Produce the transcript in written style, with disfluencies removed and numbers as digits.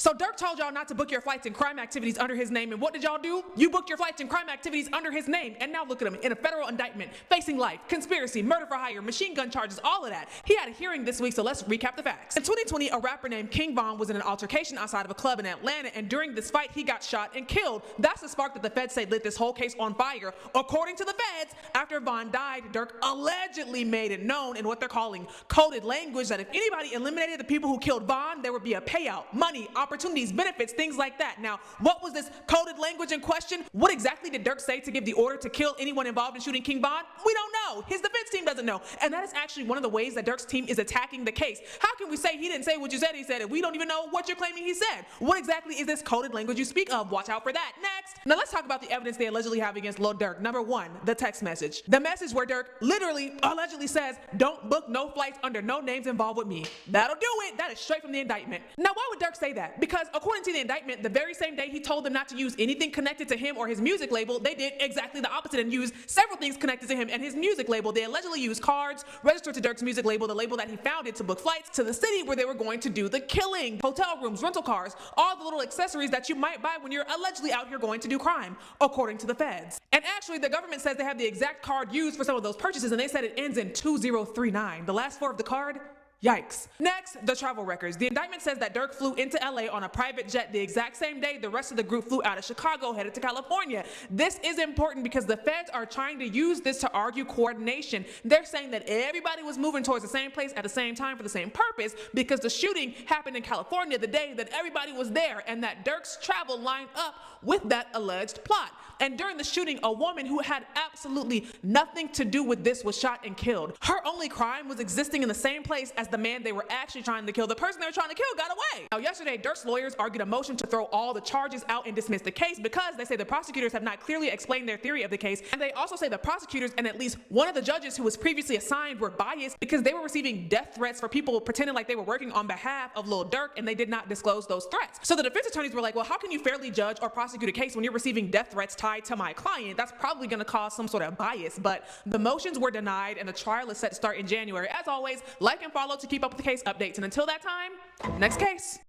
So Durk told y'all not to book your flights and crime activities under his name, and what did y'all do? You booked your flights and crime activities under his name, and now look at him in a federal indictment, facing life, conspiracy, murder for hire, machine gun charges, all of that. He had a hearing this week, so let's recap the facts. In 2020, a rapper named King Von was in an altercation outside of a club in Atlanta, and during this fight, he got shot and killed. That's the spark that the feds say lit this whole case on fire. According to the feds, after Von died, Durk allegedly made it known in what they're calling coded language that if anybody eliminated the people who killed Von, there would be a payout, money, opportunities, benefits, things like that. Now, what was this coded language in question? What exactly did Durk say to give the order to kill anyone involved in shooting King Von? We don't know. His defense team doesn't know. And that is actually one of the ways that Durk's team is attacking the case. How can we say he didn't say what you said he said if we don't even know what you're claiming he said? What exactly is this coded language you speak of? Watch out for that. Next. Now let's talk about the evidence they allegedly have against Lil Durk. Number one, the text message. The message where Durk literally allegedly says, "Don't book no flights under no names involved with me." That'll do it. That is straight from the indictment. Now why would Durk say that? Because according to the indictment, the very same day he told them not to use anything connected to him or his music label, they did exactly the opposite and used several things connected to him and his music label. They allegedly used cards registered to Durk's music label, the label that he founded, to book flights to the city where they were going to do the killing. Hotel rooms, rental cars, all the little accessories that you might buy when you're allegedly out here going to do crime, according to the feds. And actually, the government says they have the exact card used for some of those purchases, and they said it ends in 2039. The last four of the card? Yikes. Next, the travel records. The indictment says that Durk flew into LA on a private jet the exact same day the rest of the group flew out of Chicago headed to California. This is important because the feds are trying to use this to argue coordination. They're saying that everybody was moving towards the same place at the same time for the same purpose because the shooting happened in California the day that everybody was there, and that Durk's travel lined up with that alleged plot. And during the shooting, a woman who had absolutely nothing to do with this was shot and killed. Her only crime was existing in the same place as the man they were actually trying to kill. The person they were trying to kill got away. Now, yesterday, Durk's lawyers argued a motion to throw all the charges out and dismiss the case because they say the prosecutors have not clearly explained their theory of the case. And they also say the prosecutors and at least one of the judges who was previously assigned were biased because they were receiving death threats for people pretending like they were working on behalf of Lil Durk, and they did not disclose those threats. So the defense attorneys were like, well, how can you fairly judge or prosecute a case when you're receiving death threats tied to my client? That's probably going to cause some sort of bias. But the motions were denied and the trial is set to start in January. As always, like and follow to keep up with the case updates. And until that time, next case.